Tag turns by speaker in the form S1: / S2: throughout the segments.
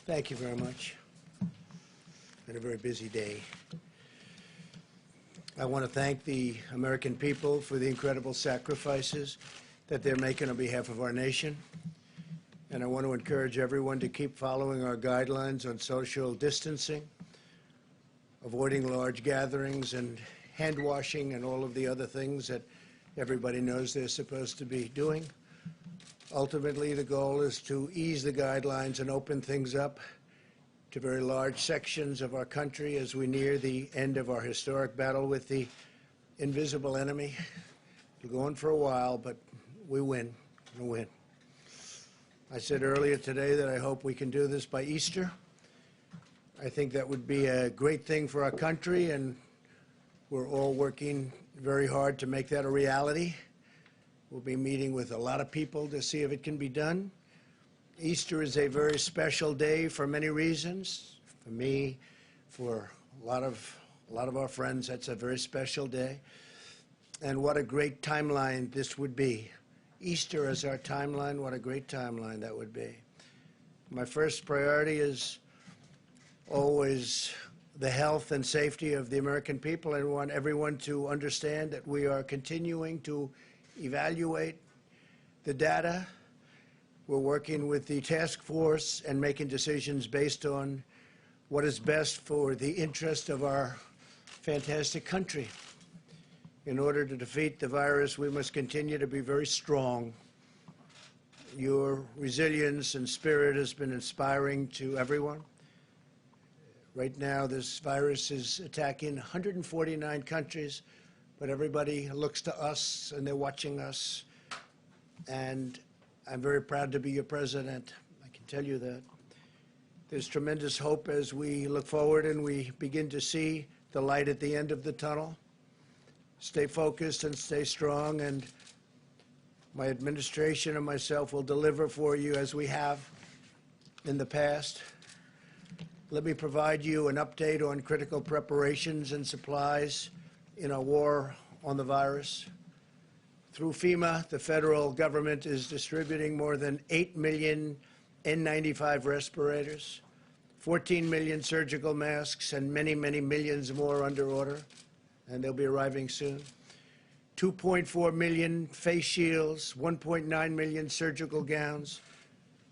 S1: Thank you very much. Been a very busy day. I want to thank the American people for the incredible sacrifices that they're making on behalf of our nation. And I want to encourage everyone to keep following our guidelines on social distancing, avoiding large gatherings and hand washing and all of the other things that everybody knows they're supposed to be doing. Ultimately, the goal is to ease the guidelines and open things up to very large sections of our country as we near the end of our historic battle with the invisible enemy. We're going for a while, but we win. We win. I said earlier today that I hope we can do this by Easter. I think that would be a great thing for our country, and we're all working very hard to make that a reality. We'll be meeting with a lot of people to see if it can be done. Easter is a very special day for many reasons. For me, for a lot of our friends, that's a very special day. And what a great timeline this would be. Easter as our timeline, what a great timeline that would be. My first priority is always the health and safety of the American people. I want everyone to understand that we are continuing to evaluate the data. We're working with the task force and making decisions based on what is best for the interest of our fantastic country. In order to defeat the virus, we must continue to be very strong. Your resilience and spirit has been inspiring to everyone. Right now, this virus is attacking 149 countries, but everybody looks to us and they're watching us. And I'm very proud to be your president. I can tell you that. There's tremendous hope as we look forward and we begin to see the light at the end of the tunnel. Stay focused and stay strong, and my administration and myself will deliver for you as we have in the past. Let me provide you an update on critical preparations and supplies in our war on the virus. Through FEMA, the federal government is distributing more than 8 million N95 respirators, 14 million surgical masks, and many, many millions more under order, and they'll be arriving soon. 2.4 million face shields, 1.9 million surgical gowns,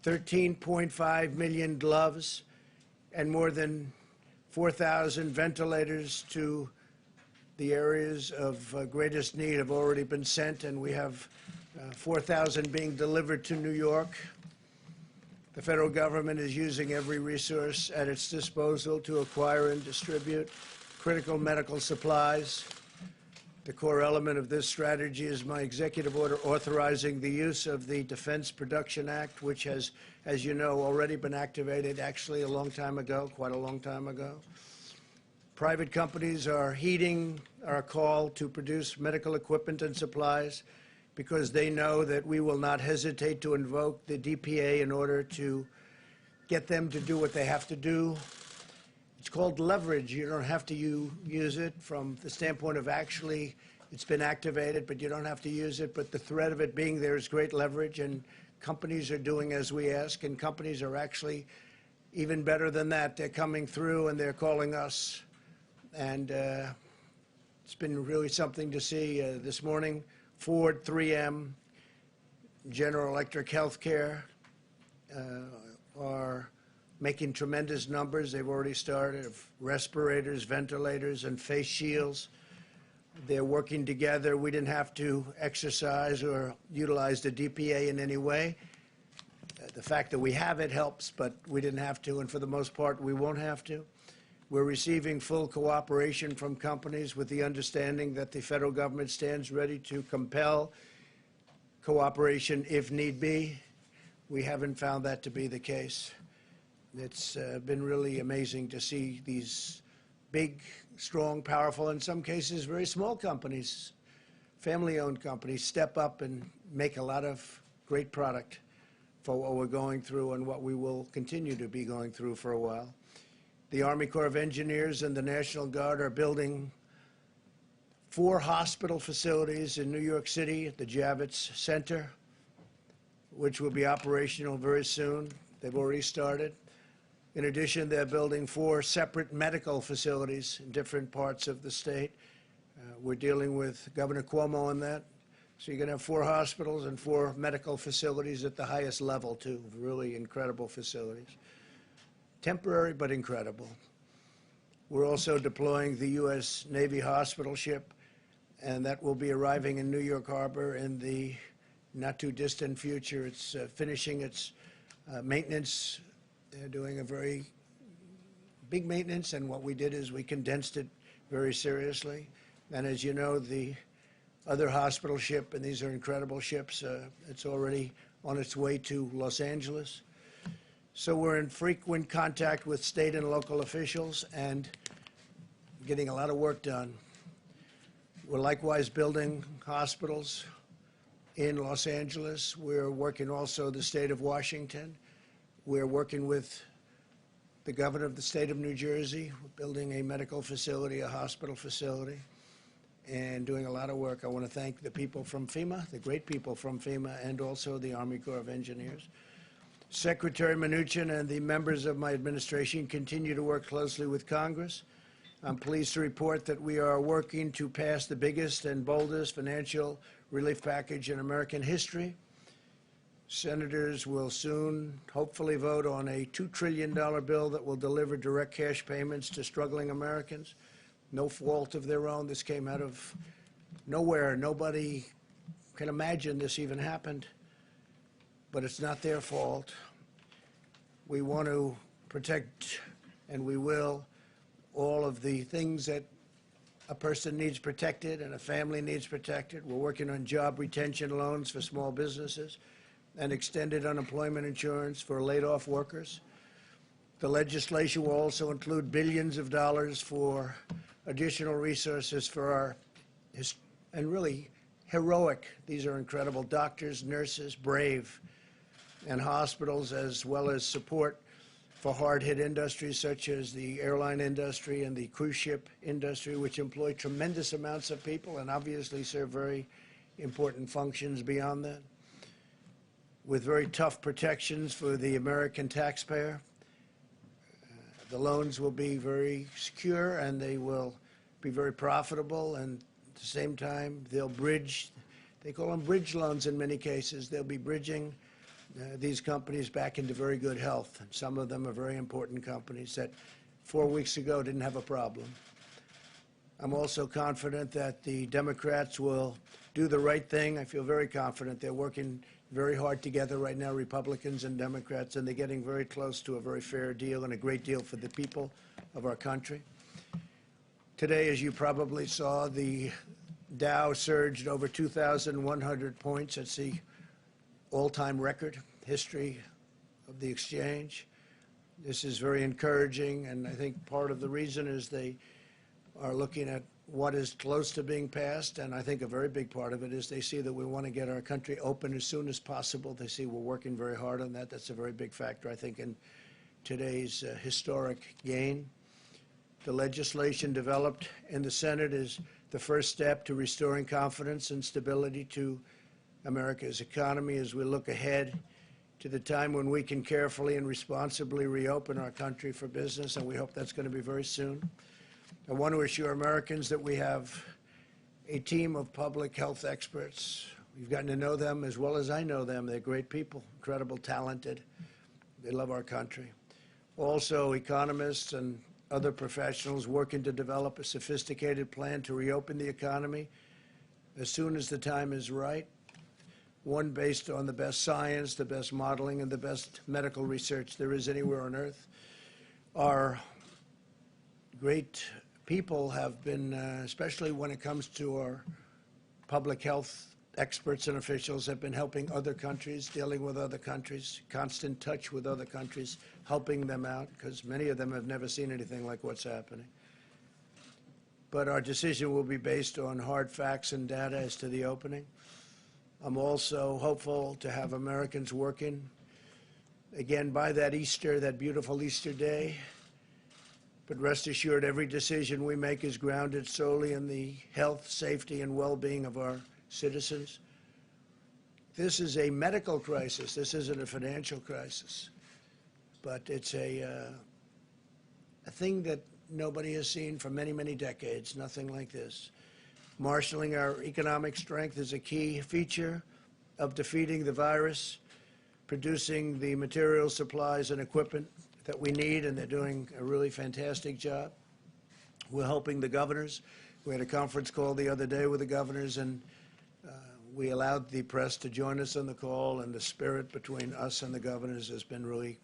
S1: 13.5 million gloves, and more than 4,000 ventilators to the areas of greatest need have already been sent, and we have 4,000 being delivered to New York. The federal government is using every resource at its disposal to acquire and distribute critical medical supplies. The core element of this strategy is my executive order authorizing the use of the Defense Production Act, which has, as you know, already been activated actually a long time ago, quite a long time ago. Private companies are heeding our call to produce medical equipment and supplies because they know that we will not hesitate to invoke the DPA in order to get them to do what they have to do. It's called leverage. You don't have to use it from the standpoint of actually it's been activated, but you don't have to use it. But the threat of it being there is great leverage, and companies are doing as we ask, and companies are actually even better than that. They're coming through and they're calling us, and it's been really something to see. This morning, Ford, 3M, General Electric Healthcare are making tremendous numbers. They've already started of respirators, ventilators, and face shields. They're working together. We didn't have to exercise or utilize the DPA in any way. The fact that we have it helps, but we didn't have to, and for the most part, we won't have to. We're receiving full cooperation from companies with the understanding that the federal government stands ready to compel cooperation if need be. We haven't found that to be the case. It's been really amazing to see these big, strong, powerful, in some cases very small companies, family-owned companies, step up and make a lot of great product for what we're going through and what we will continue to be going through for a while. The Army Corps of Engineers and the National Guard are building 4 hospital facilities in New York City at the Javits Center, which will be operational very soon. They've already started. In addition, they're building 4 separate medical facilities in different parts of the state. We're dealing with Governor Cuomo on that. So you're going to have 4 hospitals and 4 medical facilities at the highest level, too. Really incredible facilities. Temporary, but incredible. We're also deploying the U.S. Navy hospital ship, and that will be arriving in New York Harbor in the not-too-distant future. It's finishing its maintenance. They're doing a very big maintenance, and what we did is we condensed it very seriously. And as you know, the other hospital ship, and these are incredible ships, it's already on its way to Los Angeles. So we're in frequent contact with state and local officials and getting a lot of work done. We're likewise building hospitals in Los Angeles. We're working also the state of Washington. We're working with the governor of the state of New Jersey. We're building a medical facility, a hospital facility, and doing a lot of work. I want to thank the people from FEMA, the great people from FEMA, and also the Army Corps of Engineers. Secretary Mnuchin and the members of my administration continue to work closely with Congress. I'm pleased to report that we are working to pass the biggest and boldest financial relief package in American history. Senators will soon hopefully vote on a $2 trillion bill that will deliver direct cash payments to struggling Americans. No fault of their own. This came out of nowhere. Nobody can imagine this even happened, but it's not their fault. We want to protect, and we will, all of the things that a person needs protected and a family needs protected. We're working on job retention loans for small businesses and extended unemployment insurance for laid-off workers. The legislation will also include billions of dollars for additional resources for our, and really heroic, these are incredible doctors, nurses, brave, and hospitals, as well as support for hard-hit industries such as the airline industry and the cruise ship industry, which employ tremendous amounts of people and obviously serve very important functions beyond that, with very tough protections for the American taxpayer. The loans will be very secure and they will be very profitable, and at the same time they'll bridge, they call them bridge loans in many cases. They'll be bridging these companies back into very good health. And some of them are very important companies that 4 weeks ago didn't have a problem. I'm also confident that the Democrats will do the right thing. I feel very confident. They're working very hard together right now, Republicans and Democrats, and they're getting very close to a very fair deal and a great deal for the people of our country. Today, as you probably saw, the Dow surged over 2,100 points. That's the all-time record history of the exchange. This is very encouraging, and I think part of the reason is they are looking at what is close to being passed, and I think a very big part of it is they see that we want to get our country open as soon as possible. They see we're working very hard on that. That's a very big factor, I think, in today's historic gain. The legislation developed in the Senate is the first step to restoring confidence and stability to America's economy as we look ahead to the time when we can carefully and responsibly reopen our country for business, and we hope that's going to be very soon. I want to assure Americans that we have a team of public health experts. We've gotten to know them as well as I know them. They're great people, incredible, talented. They love our country. Also, economists and other professionals working to develop a sophisticated plan to reopen the economy as soon as the time is right, one based on the best science, the best modeling, and the best medical research there is anywhere on earth. Our great people have been, especially when it comes to our public health experts and officials, have been helping other countries, dealing with other countries, constant touch with other countries, helping them out, because many of them have never seen anything like what's happening. But our decision will be based on hard facts and data as to the opening. I'm also hopeful to have Americans working again by that Easter, that beautiful Easter day. But rest assured, every decision we make is grounded solely in the health, safety, and well-being of our citizens. This is a medical crisis. This isn't a financial crisis. but it's a thing that nobody has seen for many, many decades, nothing like this. Marshaling our economic strength is a key feature of defeating the virus, producing the materials, supplies, and equipment that we need, and they're doing a really fantastic job. We're helping the governors. We had a conference call the other day with the governors, and we allowed the press to join us on the call, and the spirit between us and the governors has been really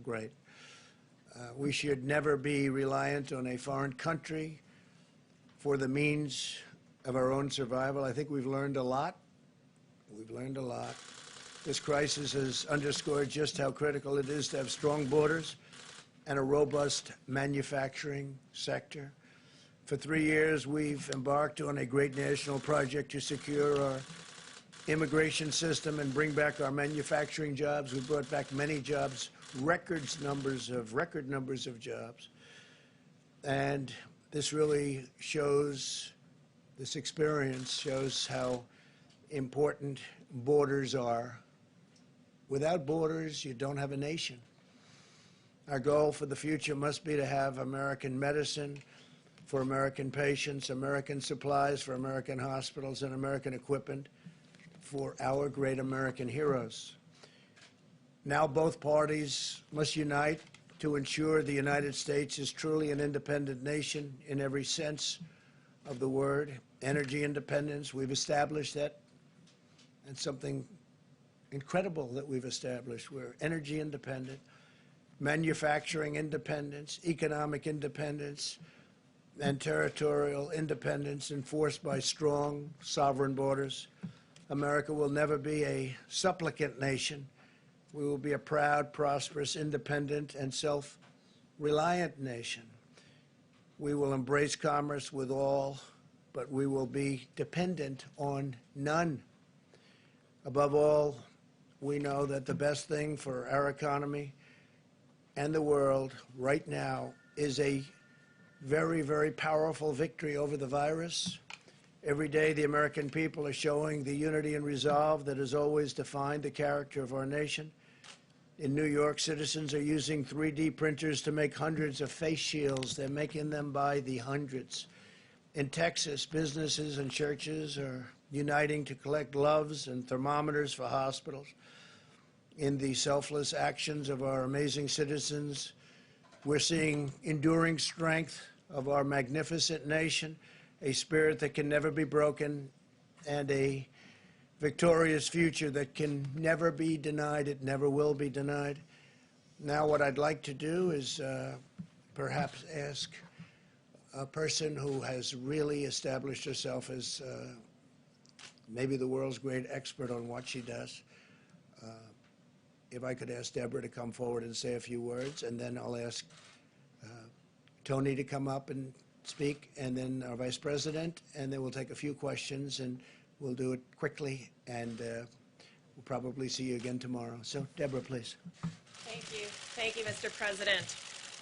S1: great. We should never be reliant on a foreign country for the means of our own survival. I think we've learned a lot. We've learned a lot. This crisis has underscored just how critical it is to have strong borders and a robust manufacturing sector. For 3 years, we've embarked on a great national project to secure our immigration system and bring back our manufacturing jobs. We brought back many jobs, record numbers of jobs. And this really shows, this experience shows how important borders are. Without borders, you don't have a nation. Our goal for the future must be to have American medicine for American patients, American supplies for American hospitals, and American equipment for our great American heroes. Now both parties must unite to ensure the United States is truly an independent nation in every sense of the word. Energy independence, we've established that, and something incredible that we've established. We're energy independent, manufacturing independence, economic independence, and territorial independence enforced by strong, sovereign borders. America will never be a supplicant nation. We will be a proud, prosperous, independent, and self-reliant nation. We will embrace commerce with all, but we will be dependent on none. Above all, we know that the best thing for our economy and the world right now is a very, very powerful victory over the virus. Every day, the American people are showing the unity and resolve that has always defined the character of our nation. In New York, citizens are using 3D printers to make hundreds of face shields. They're making them by the hundreds. In Texas, businesses and churches are uniting to collect gloves and thermometers for hospitals. In the selfless actions of our amazing citizens, we're seeing enduring strength of our magnificent nation, a spirit that can never be broken, and a victorious future that can never be denied. It never will be denied. Now what I'd like to do is perhaps ask a person who has really established herself as maybe the world's great expert on what she does. If I could ask Deborah to come forward and say a few words, and then I'll ask Tony to come up and speak, and then our Vice President, and then we'll take a few questions, and we'll do it quickly, and we'll probably see you again tomorrow. So, Deborah, please.
S2: Thank you. Thank you, Mr. President.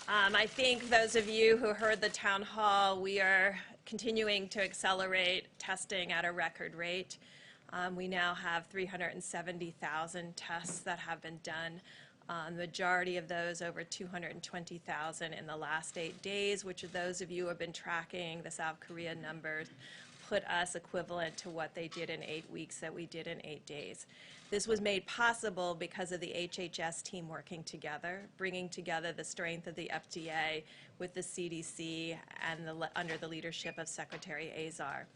S2: I think those of you who heard the town hall, we are continuing to accelerate testing at a record rate. We now have 370,000 tests that have been done. The majority of those, over 220,000 in the last 8 days, which are those of you who have been tracking the South Korea numbers, put us equivalent to what they did in 8 weeks that we did in 8 days. This was made possible because of the HHS team working together, bringing together the strength of the FDA with the CDC and under the leadership of Secretary Azar.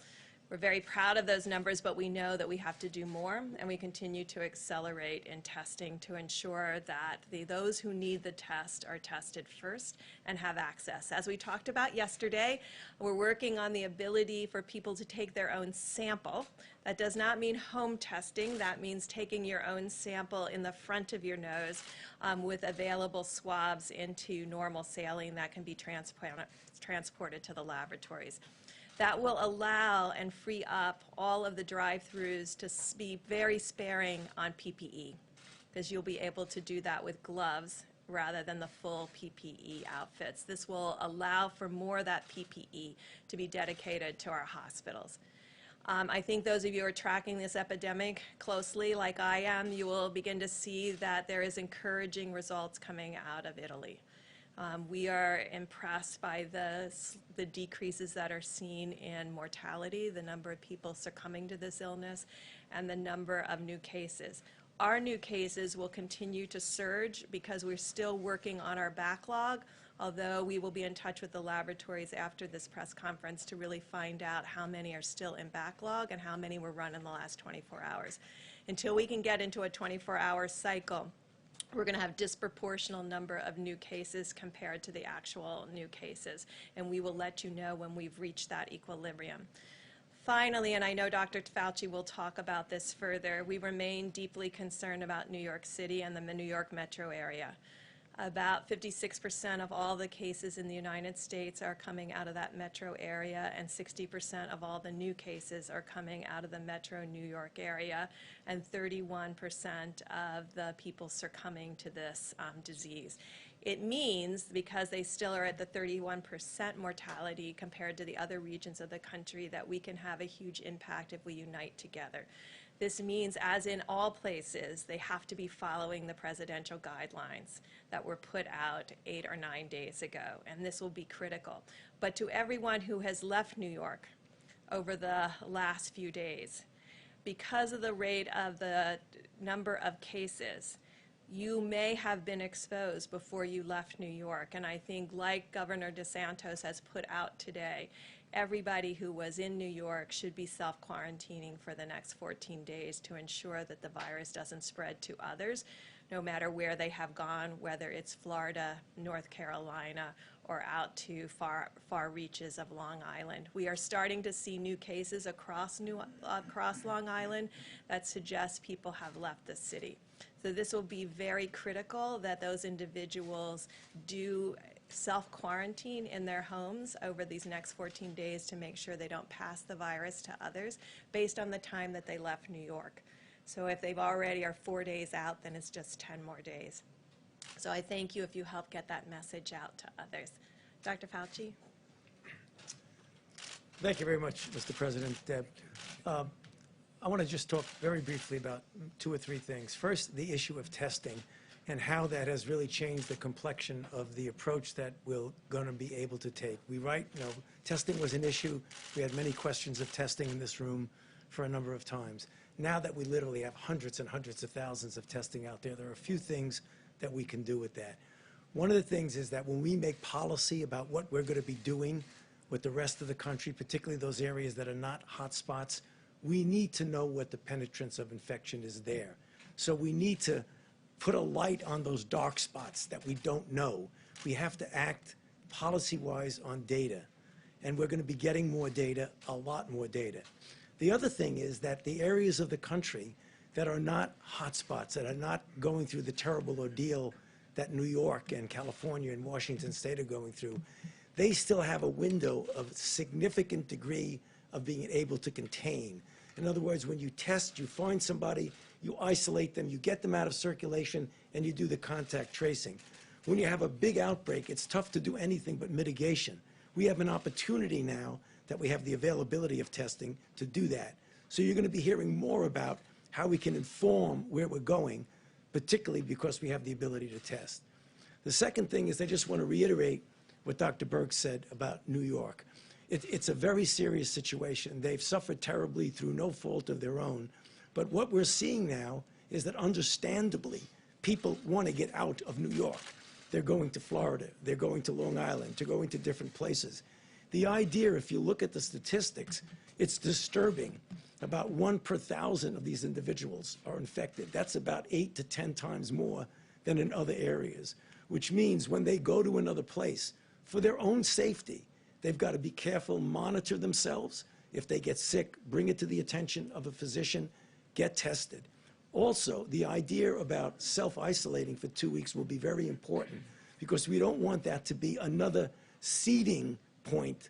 S2: We're very proud of those numbers, but we know that we have to do more, and we continue to accelerate in testing to ensure that those who need the test are tested first and have access. As we talked about yesterday, we're working on the ability for people to take their own sample. That does not mean home testing. That means taking your own sample in the front of your nose with available swabs into normal saline that can be transported to the laboratories. That will allow and free up all of the drive-thrus to be very sparing on PPE, because you'll be able to do that with gloves rather than the full PPE outfits. This will allow for more of that PPE to be dedicated to our hospitals. I think those of you who are tracking this epidemic closely, like I am, you will begin to see that there is encouraging results coming out of Italy. We are impressed by the decreases that are seen in mortality, the number of people succumbing to this illness, and the number of new cases. Our new cases will continue to surge because we're still working on our backlog, although we will be in touch with the laboratories after this press conference to really find out how many are still in backlog and how many were run in the last 24 hours. Until we can get into a 24-hour cycle, we're going to have disproportional number of new cases compared to the actual new cases, and we will let you know when we've reached that equilibrium. Finally, and I know Dr. Fauci will talk about this further, we remain deeply concerned about New York City and the New York metro area. About 56% of all the cases in the United States are coming out of that metro area, and 60% of all the new cases are coming out of the metro New York area, and 31% of the people succumbing to this disease. It means, because they still are at the 31% mortality compared to the other regions of the country, that we can have a huge impact if we unite together. This means, as in all places, they have to be following the presidential guidelines that were put out 8 or 9 days ago, and this will be critical. But to everyone who has left New York over the last few days, because of the rate of the number of cases, you may have been exposed before you left New York. And I think, like Governor DeSantis has put out today, everybody who was in New York should be self-quarantining for the next 14 days to ensure that the virus doesn't spread to others, no matter where they have gone, whether it's Florida, North Carolina, or out to far reaches of Long Island. We are starting to see new cases across Long Island that suggest people have left the city. So this will be very critical that those individuals do self-quarantine in their homes over these next 14 days to make sure they don't pass the virus to others based on the time that they left New York. So if they've already are 4 days out, then it's just 10 more days. So I thank you if you help get that message out to others. Dr. Fauci?
S3: Thank you very much, Mr. President. Deb. I want to just talk very briefly about 2 or 3 things. First, the issue of testing and how that has really changed the complexion of the approach that we're going to be able to take. Testing was an issue. We had many questions of testing in this room for a number of times. Now that we literally have hundreds and hundreds of thousands of testing out there, there are a few things that we can do with that. One of the things is that when we make policy about what we're going to be doing with the rest of the country, particularly those areas that are not hot spots, we need to know what the penetrance of infection is there. So we need to put a light on those dark spots that we don't know. We have to act policy-wise on data, and we're going to be getting more data, a lot more data. The other thing is that the areas of the country that are not hot spots, that are not going through the terrible ordeal that New York and California and Washington State are going through, they still have a window of significant degree of being able to contain. In other words, when you test, you find somebody, you isolate them, you get them out of circulation, and you do the contact tracing. When you have a big outbreak, it's tough to do anything but mitigation. We have an opportunity now that we have the availability of testing to do that. So you're going to be hearing more about how we can inform where we're going, particularly because we have the ability to test. The second thing is I just want to reiterate what Dr. Birx said about New York. It's a very serious situation. They've suffered terribly through no fault of their own. But what we're seeing now is that, understandably, people want to get out of New York. They're going to Florida. They're going to Long Island. They're going to different places. The idea, if you look at the statistics, it's disturbing. About 1 per 1,000 of these individuals are infected. That's about 8 to 10 times more than in other areas, which means when they go to another place, for their own safety, they've got to be careful, monitor themselves. If they get sick, bring it to the attention of a physician, get tested. Also, the idea about self-isolating for 2 weeks will be very important because we don't want that to be another seeding point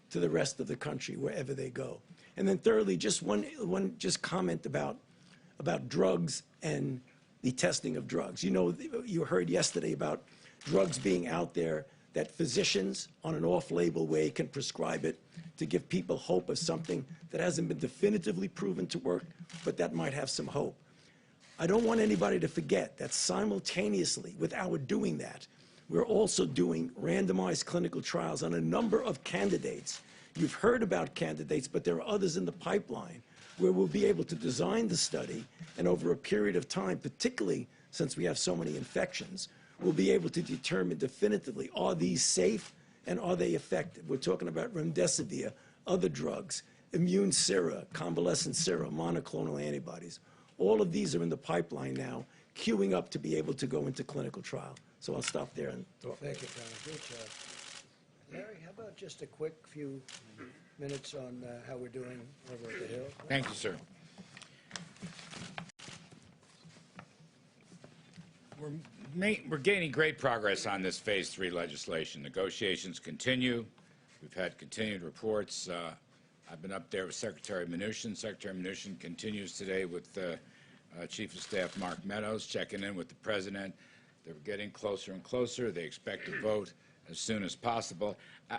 S3: to the rest of the country wherever they go. And then thirdly, just one comment about drugs and the testing of drugs. You know, you heard yesterday about drugs being out there that physicians, on an off-label way, can prescribe it to give people hope of something that hasn't been definitively proven to work, but that might have some hope. I don't want anybody to forget that simultaneously with our doing that, we're also doing randomized clinical trials on a number of candidates. You've heard about candidates, but there are others in the pipeline where we'll be able to design the study, and over a period of time, particularly since we have so many infections, we'll be able to determine definitively, are these safe and are they effective? We're talking about remdesivir, other drugs, immune sera, convalescent sera, monoclonal antibodies. All of these are in the pipeline now, queuing up to be able to go into clinical trial. So I'll stop there and talk.
S1: Thank you, Tony. Good job. Larry, how about just a quick few minutes on how we're doing over at the Hill?
S4: Thank you, sir. We're gaining great progress on this Phase 3 legislation. Negotiations continue. We've had continued reports. I've been up there with Secretary Mnuchin. Secretary Mnuchin continues today with Chief of Staff Mark Meadows, checking in with the President. They're getting closer and closer. They expect to vote as soon as possible.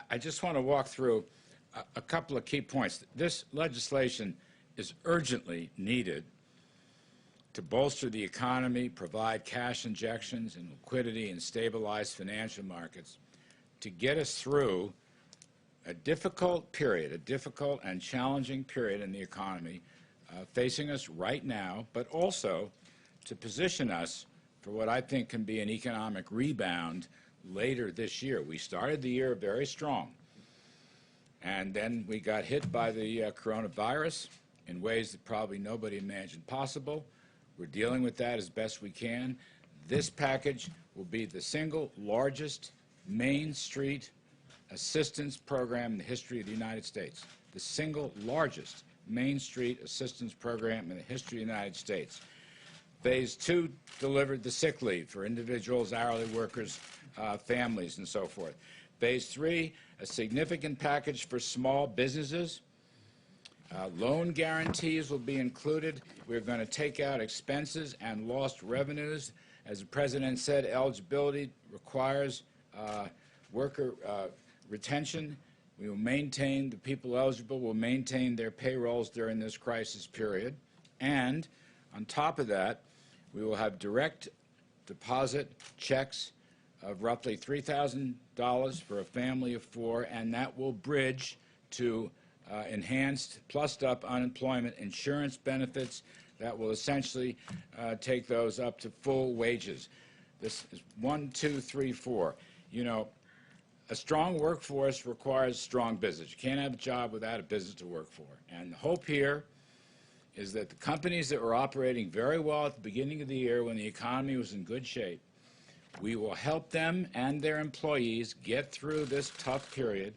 S4: I just want to walk through a couple of key points. This legislation is urgently needed to bolster the economy, provide cash injections and liquidity, and stabilize financial markets to get us through a difficult period, a difficult and challenging period in the economy facing us right now, but also to position us for what I think can be an economic rebound later this year. We started the year very strong, and then we got hit by the coronavirus in ways that probably nobody imagined possible. We're dealing with that as best we can. This package will be the single largest Main Street assistance program in the history of the United States. The single largest Main Street assistance program in the history of the United States. Phase 2 delivered the sick leave for individuals, hourly workers, families, and so forth. Phase 3, a significant package for small businesses. Loan guarantees will be included. We're going to take out expenses and lost revenues. As the President said, eligibility requires worker retention. We will maintain, the people eligible will maintain their payrolls during this crisis period. And on top of that, we will have direct deposit checks of roughly $3,000 for a family of 4, and that will bridge to enhanced, plussed-up unemployment insurance benefits that will essentially take those up to full wages. This is 1, 2, 3, 4. You know, a strong workforce requires strong business. You can't have a job without a business to work for. And the hope here is that the companies that were operating very well at the beginning of the year when the economy was in good shape, we will help them and their employees get through this tough period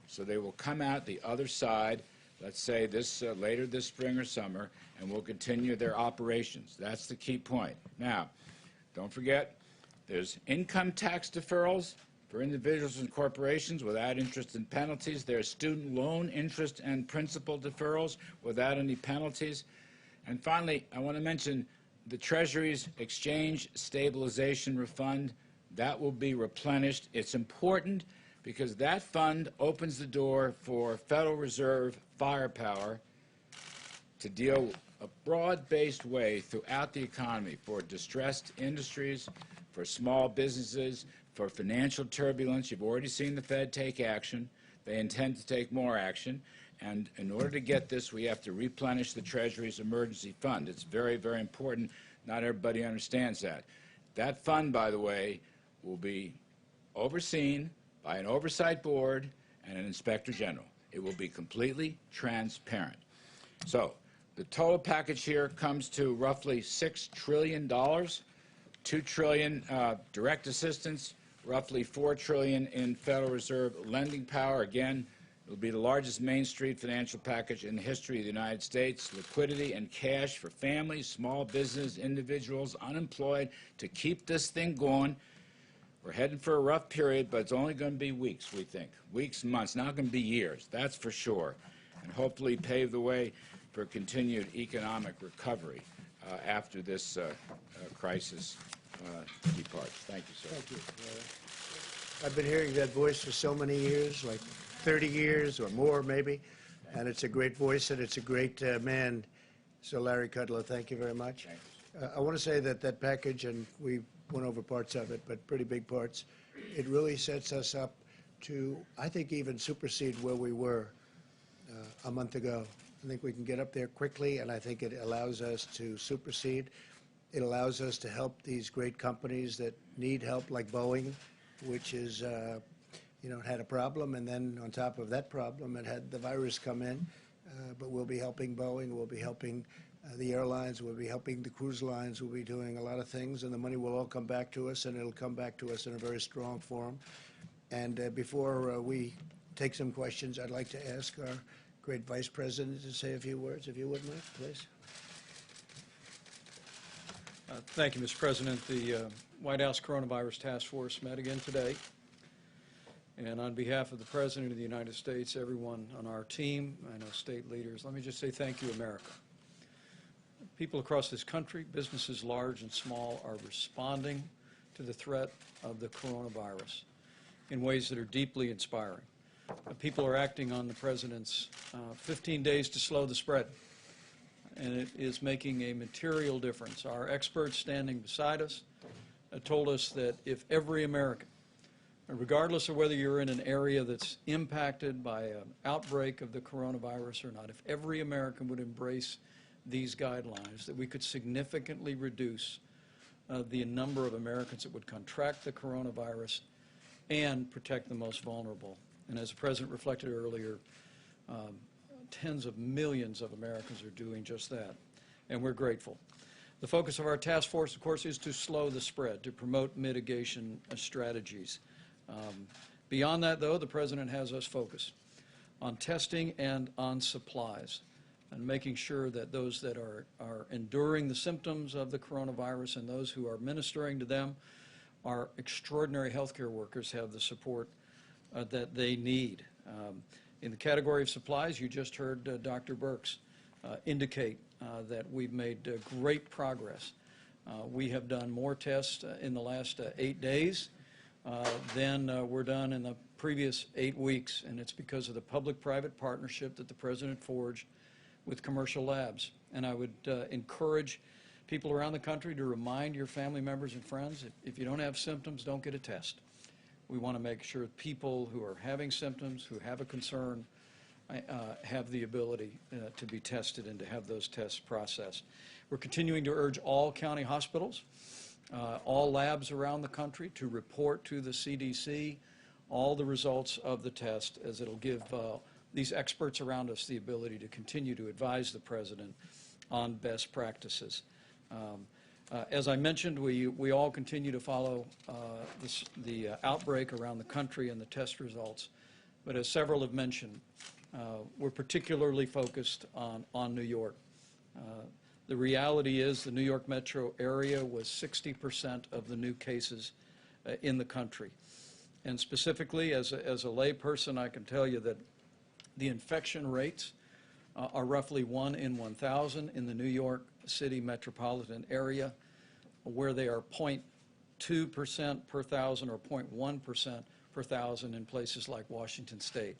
S4: so they will come out the other side, let's say this later this spring or summer, and will continue their operations. That's the key point. Now, don't forget, there's income tax deferrals for individuals and corporations without interest and penalties. There's student loan interest and principal deferrals without any penalties. And finally, I want to mention the Treasury's Exchange Stabilization Fund. That will be replenished. It's important because that fund opens the door for Federal Reserve firepower to deal a broad-based way throughout the economy for distressed industries, for small businesses, for financial turbulence. You've already seen the Fed take action. They intend to take more action. And in order to get this, we have to replenish the Treasury's emergency fund. It's very, very important. Not everybody understands that. That fund, by the way, will be overseen by an oversight board and an inspector general. It will be completely transparent. So the total package here comes to roughly $6 trillion, $2 trillion direct assistance, roughly $4 trillion in Federal Reserve lending power. Again, it will be the largest Main Street financial package in the history of the United States. Liquidity and cash for families, small business, individuals, unemployed, to keep this thing going. We're heading for a rough period, but it's only going to be weeks, we think. Weeks, months, not going to be years, that's for sure. And hopefully pave the way for continued economic recovery after this crisis departs. Thank you, sir.
S1: Thank you, Larry. I've been hearing that voice for so many years, like 30 years or more maybe, and it's a great voice and it's a great man. So Larry Kudlow, thank you very much. I want to say that that package, and we went over parts of it, but pretty big parts, it really sets us up to, I think, even supersede where we were a month ago. I think we can get up there quickly, and I think it allows us to supersede. It allows us to help these great companies that need help, like Boeing, which is, had a problem, and then on top of that problem, it had the virus come in. But we'll be helping Boeing, we'll be helping the airlines, we'll be helping the cruise lines, we'll be doing a lot of things, and the money will all come back to us, and it'll come back to us in a very strong form. And before we take some questions, I'd like to ask our great Vice President to say a few words, if you would, Mike, please.
S5: Thank you, Mr. President. The White House Coronavirus Task Force met again today. And on behalf of the President of the United States, everyone on our team, I know state leaders, let me just say thank you, America. People across this country, businesses large and small, are responding to the threat of the coronavirus in ways that are deeply inspiring. People are acting on the President's 15 days to slow the spread, and it is making a material difference. Our experts standing beside us told us that if every American, regardless of whether you're in an area that's impacted by an outbreak of the coronavirus or not, if every American would embrace these guidelines, that we could significantly reduce the number of Americans that would contract the coronavirus and protect the most vulnerable. And as the President reflected earlier, tens of millions of Americans are doing just that, and we're grateful. The focus of our task force, of course, is to slow the spread, to promote mitigation strategies. Beyond that, though, the President has us focused on testing and on supplies and making sure that those that are enduring the symptoms of the coronavirus and those who are ministering to them, our extraordinary healthcare workers, have the support that they need. In the category of supplies, you just heard Dr. Birx indicate that we've made great progress. We have done more tests in the last 8 days than were done in the previous 8 weeks, and it's because of the public-private partnership that the President forged with commercial labs. And I would encourage people around the country to remind your family members and friends, if you don't have symptoms, don't get a test. We want to make sure people who are having symptoms, who have a concern, have the ability to be tested and to have those tests processed. We're continuing to urge all county hospitals, all labs around the country to report to the CDC all the results of the test, as it'll give these experts around us the ability to continue to advise the President on best practices. As I mentioned, we all continue to follow the outbreak around the country and the test results, but as several have mentioned, we're particularly focused on New York. The reality is the New York metro area was 60% of the new cases in the country. And specifically, as a lay person, I can tell you that the infection rates are roughly 1 in 1,000 in the New York City metropolitan area, where they are 0.2% per thousand or 0.1% per thousand in places like Washington State.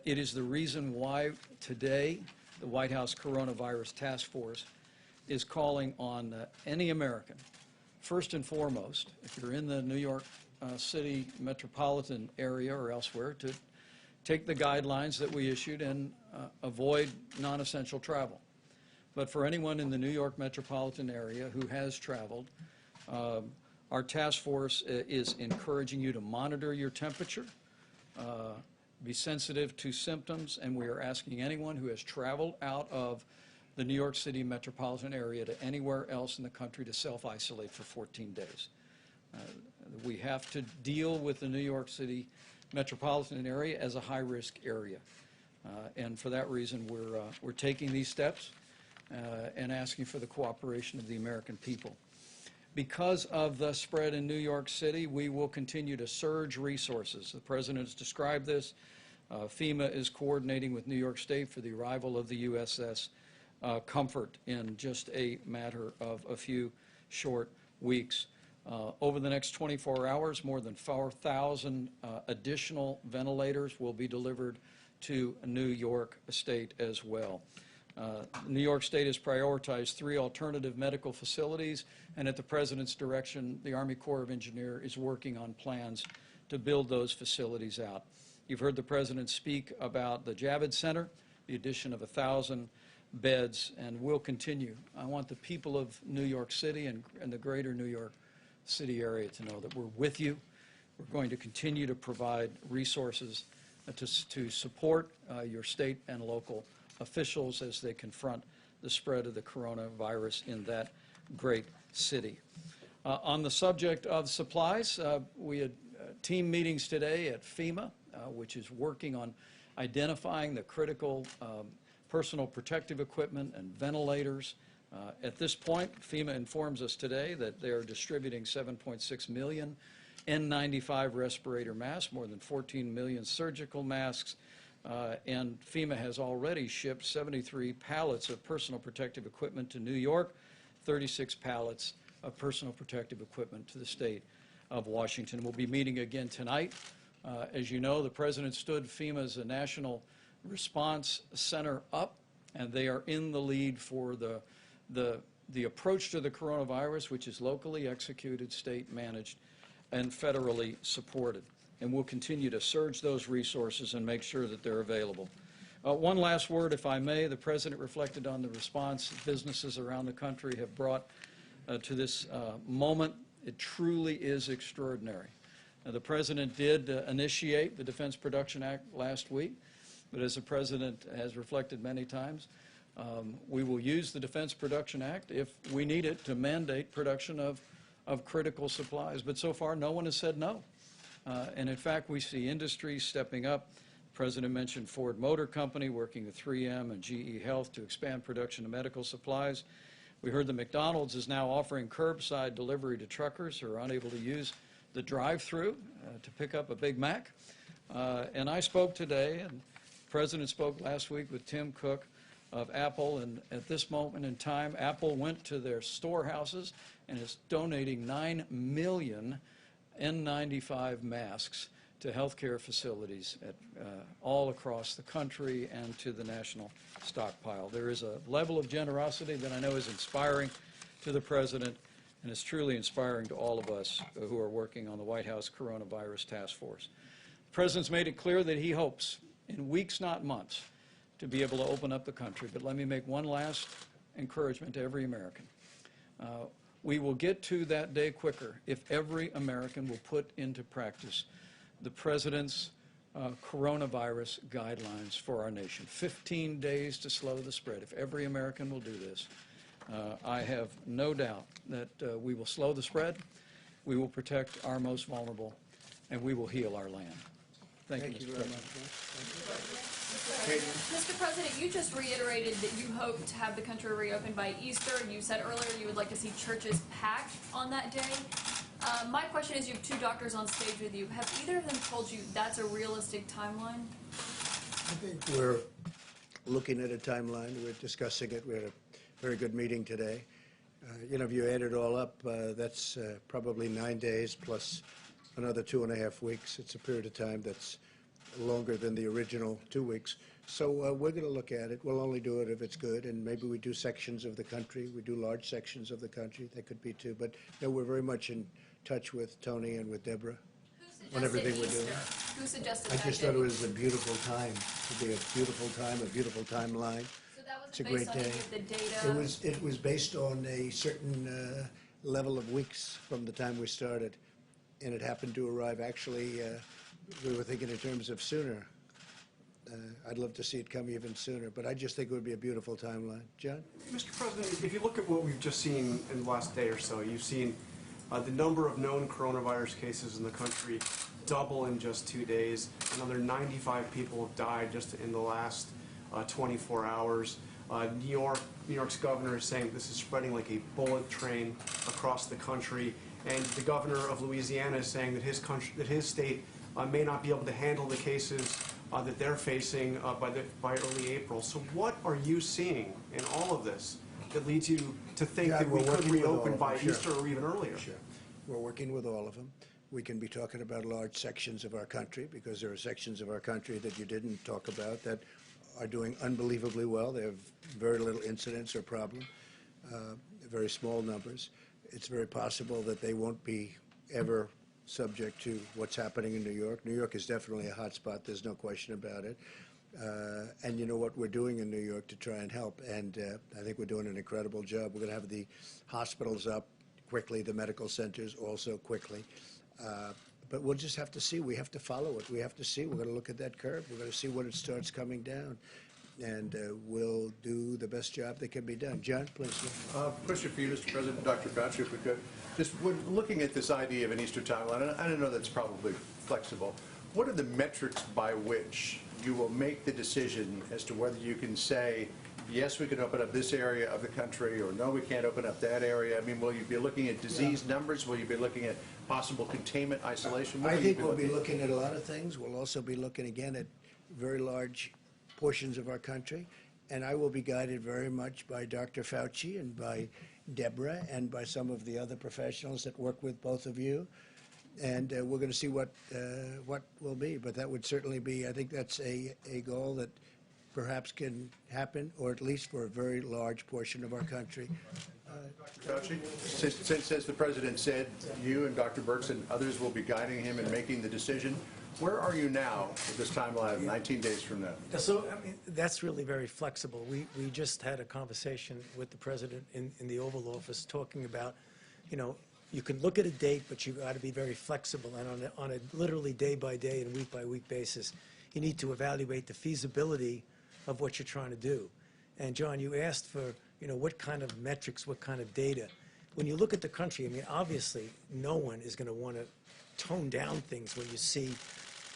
S5: It is the reason why today the White House Coronavirus Task Force is calling on any American, first and foremost, if you're in the New York City metropolitan area or elsewhere, to take the guidelines that we issued and avoid non-essential travel. But for anyone in the New York metropolitan area who has traveled, our task force is encouraging you to monitor your temperature, be sensitive to symptoms, and we are asking anyone who has traveled out of the New York City metropolitan area to anywhere else in the country to self-isolate for 14 days. We have to deal with the New York City metropolitan area as a high-risk area. And for that reason, we're taking these steps and asking for the cooperation of the American people. Because of the spread in New York City, we will continue to surge resources. The President has described this. FEMA is coordinating with New York State for the arrival of the USS Comfort in just a matter of a few short weeks. Over the next 24 hours, more than 4,000 additional ventilators will be delivered to New York State as well. New York State has prioritized 3 alternative medical facilities, and at the President's direction, the Army Corps of Engineers is working on plans to build those facilities out. You've heard the President speak about the Javits Center, the addition of 1,000 beds, and we'll continue. I want the people of New York City and the greater New York City area to know that we're with you. We're going to continue to provide resources to support your state and local officials as they confront the spread of the coronavirus in that great city. On the subject of supplies, we had team meetings today at FEMA, which is working on identifying the critical personal protective equipment and ventilators. At this point, FEMA informs us today that they are distributing 7.6 million N95 respirator masks, more than 14 million surgical masks, and FEMA has already shipped 73 pallets of personal protective equipment to New York, 36 pallets of personal protective equipment to the state of Washington. We'll be meeting again tonight. As you know, the President stood FEMA's National Response Center up, and they are in the lead for the approach to the coronavirus, which is locally executed, state managed, and federally supported. And we'll continue to surge those resources and make sure that they're available. One last word, if I may. The President reflected on the response businesses around the country have brought to this moment. It truly is extraordinary. The President did initiate the Defense Production Act last week, but as the President has reflected many times, we will use the Defense Production Act if we need it to mandate production of critical supplies. But so far, no one has said no. And in fact, we see industries stepping up. The President mentioned Ford Motor Company working with 3M and GE Health to expand production of medical supplies. We heard that McDonald's is now offering curbside delivery to truckers who are unable to use the drive-through to pick up a Big Mac. And I spoke today, and the President spoke last week with Tim Cook of Apple, and at this moment in time, Apple went to their storehouses and is donating 9 million N95 masks to healthcare facilities all across the country and to the national stockpile. There is a level of generosity that I know is inspiring to the President, and it's truly inspiring to all of us who are working on the White House Coronavirus Task Force. The President's made it clear that he hopes, in weeks, not months, to be able to open up the country. But let me make one last encouragement to every American. We will get to that day quicker if every American will put into practice the President's coronavirus guidelines for our nation. 15 days to slow the spread. If every American will do this, I have no doubt that we will slow the spread, we will protect our most vulnerable, and we will heal our land. Thank you, Mr. President.
S6: Mr. President, you just reiterated that you hope to have the country reopened by Easter. You said earlier you would like to see churches packed on that day. My question is, you have 2 doctors on stage with you. Have either of them told you that's a realistic timeline?
S1: I think we're looking at a timeline. We're discussing it. We had a very good meeting today. If you add it all up, that's probably 9 days plus another 2.5 weeks. It's a period of time that's longer than the original 2 weeks. So we're going to look at it. We'll only do it if it's good, and maybe we do sections of the country. We do large sections of the country. That could be 2. But no, we're very much in touch with Tony and with Deborah on everything we're doing.
S6: Who suggested
S1: I
S6: that
S1: just
S6: day?
S1: thought it was a beautiful time. It would be a beautiful time, a beautiful timeline.
S6: So that was
S1: It's a
S6: based
S1: great
S6: on
S1: day.
S6: any of the data?
S1: It was based on a certain level of weeks from the time we started, and it happened to arrive. Actually, we were thinking in terms of sooner. I'd love to see it come even sooner, but I just think it would be a beautiful timeline. John?
S7: Mr. President, if you look at what we've just seen in the last day or so, you've seen the number of known coronavirus cases in the country double in just 2 days. Another 95 people have died just in the last 24 hours. New York's governor is saying this is spreading like a bullet train across the country, and the governor of Louisiana is saying that his state may not be able to handle the cases that they're facing by early April. So what are you seeing in all of this that leads you to think
S1: Yeah,
S7: that we
S1: we're
S7: could
S1: working with all
S7: reopen
S1: of
S7: by
S1: them, sure.
S7: Easter or even earlier?
S1: Sure. We're working with all of them. We can be talking about large sections of our country because there are sections of our country that you didn't talk about that are doing unbelievably well. They have very little incidence or problem, very small numbers. It's very possible that they won't be ever subject to what's happening in New York. New York is definitely a hot spot. There's no question about it. And you know what we're doing in New York to try and help. And I think we're doing an incredible job. We're going to have the hospitals up quickly, the medical centers also quickly. But we'll just have to see. We have to follow it. We have to see. We're going to look at that curve. We're going to see when it starts coming down. And we'll do the best job that can be done. John, please.
S8: Question for you, Mr. President, Dr. Fauci, if we could. Just when looking at this idea of an Easter timeline, and I don't know that's probably flexible, what are the metrics by which you will make the decision as to whether you can say, yes, we can open up this area of the country, or no, we can't open up that area? I mean, will you be looking at disease numbers? Will you be looking at possible containment, isolation?
S1: I think we'll be looking at a lot of things. We'll also be looking again at very large portions of our country, and I will be guided very much by Dr. Fauci and by Deborah and by some of the other professionals that work with both of you, and we're going to see what will be. But that would certainly be, I think that's a goal that perhaps can happen, or at least for a very large portion of our country.
S8: Dr. Fauci, since, as the President said, you and Dr. Birx and others will be guiding him in making the decision, where are you now with this timeline of 19 days from now?
S3: So, I mean, that's really very flexible. We just had a conversation with the President in the Oval Office talking about, you know, you can look at a date, but you've got to be very flexible. And on a literally day-by-day and week-by-week basis, you need to evaluate the feasibility of what you're trying to do. And, John, you asked for, you know, what kind of metrics, what kind of data. When you look at the country, I mean, obviously, no one is going to want to tone down things when you see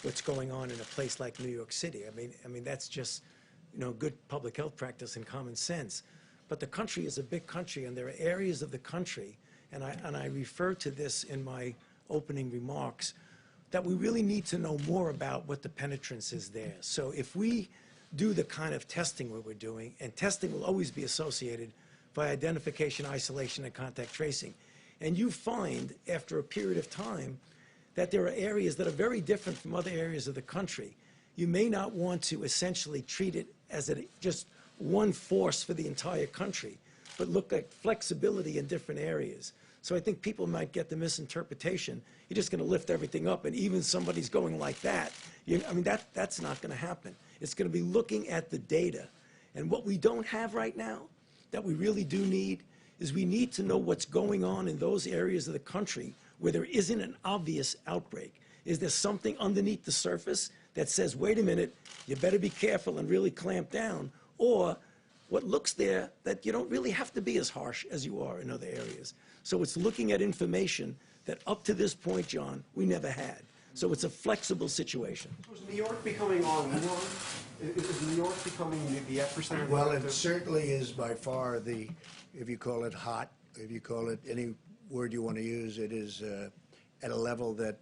S3: what's going on in a place like New York City. I mean, that's just, you know, good public health practice and common sense. But the country is a big country, and there are areas of the country, and I refer to this in my opening remarks, that we really need to know more about what the penetrance is there. So if we do the kind of testing what we're doing, and testing will always be associated by identification, isolation, and contact tracing, and you find after a period of time that there are areas that are very different from other areas of the country, you may not want to essentially treat it as just one force for the entire country, but look at flexibility in different areas. So I think people might get the misinterpretation, you're just going to lift everything up, and even somebody's going like that. I mean, that's not going to happen. It's going to be looking at the data. And what we don't have right now, that we really do need, is we need to know what's going on in those areas of the country where there isn't an obvious outbreak. Is there something underneath the surface that says, wait a minute, you better be careful and really clamp down? Or what looks there that you don't really have to be as harsh as you are in other areas. So it's looking at information that up to this point, John, we never had. So it's a flexible situation.
S7: So is New York becoming our norm? Is New York becoming the epicenter?
S1: Well, it certainly is by far the, if you call it hot, if you call it any word you want to use, it is at a level that,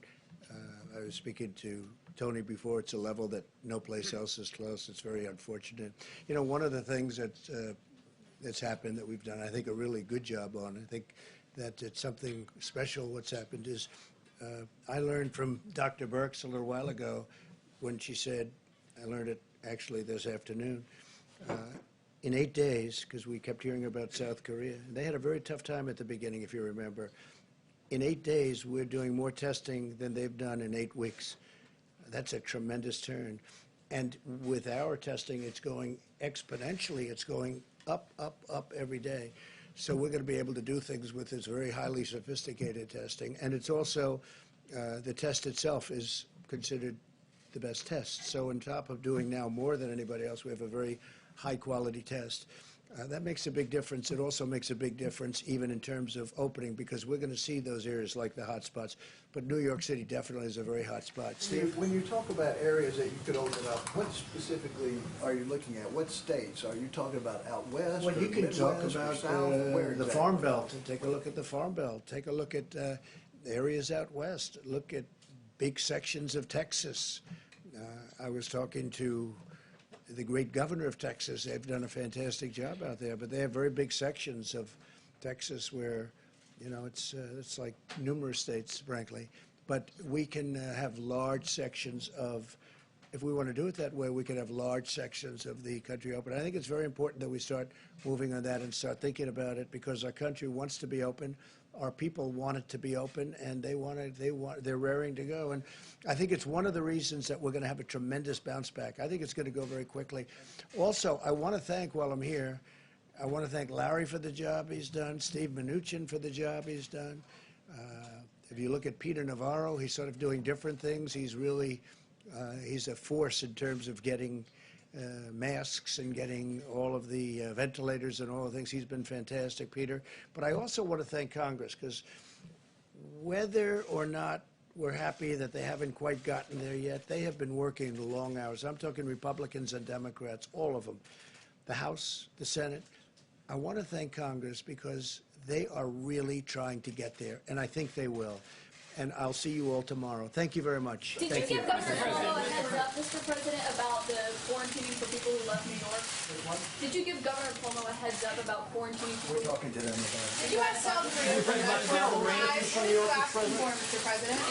S1: I was speaking to Tony before, it's a level that no place else is close. It's very unfortunate. You know, one of the things that's happened that we've done, I think, a really good job on, I think that it's something special what's happened is, I learned from Dr. Birx a little while ago when she said, I learned it actually this afternoon, in 8 days, because we kept hearing about South Korea. They had a very tough time at the beginning, if you remember. In 8 days, we're doing more testing than they've done in 8 weeks. That's a tremendous turn. And with our testing, it's going exponentially. It's going up, up, up every day. So we're going to be able to do things with this very highly sophisticated testing. And it's also, the test itself is considered the best test. So on top of doing now more than anybody else, we have a very high-quality test. That makes a big difference. It also makes a big difference even in terms of opening, because we're going to see those areas like the hot spots. But New York City definitely is a very hot spot. Steve?
S9: When you talk about areas that you could open up, what specifically are you looking at? What states? Are you talking about out west?
S1: Well, you can
S9: Midwest,
S1: talk
S9: or
S1: about
S9: south? Where
S1: the
S9: exactly?
S1: Farm Belt. Take a look at the Farm Belt. Take a look at areas out west. Look at big sections of Texas. I was talking to the great governor of Texas. They've done a fantastic job out there, but they have very big sections of Texas where You know, it's like numerous states, frankly. But we can have large sections of, if we want to do it that way, we can have large sections of the country open. I think it's very important that we start moving on that and start thinking about it, because our country wants to be open. Our people want it to be open, and they're raring to go. And I think it's one of the reasons that we're going to have a tremendous bounce back. I think it's going to go very quickly. Also, I want to thank, while I'm here, I want to thank Larry for the job he's done, Steve Mnuchin for the job he's done. If you look at Peter Navarro, he's sort of doing different things. He's really, he's a force in terms of getting masks and getting all of the ventilators and all the things. He's been fantastic, Peter. But I also want to thank Congress, because whether or not we're happy that they haven't quite gotten there yet, they have been working long hours. I'm talking Republicans and Democrats, all of them. The House, the Senate. I want to thank Congress because they are really trying to get there, and I think they will. And I'll see you all tomorrow. Thank you very much.
S6: Did you give Governor Cuomo a heads up, Mr. President, about the quarantining for people who left New York? Did you give Governor Cuomo a heads up about quarantining people?
S9: We're talking to them about it.
S10: Did you ask South Korea for that 12 lives? What are you asking for, Mr. President?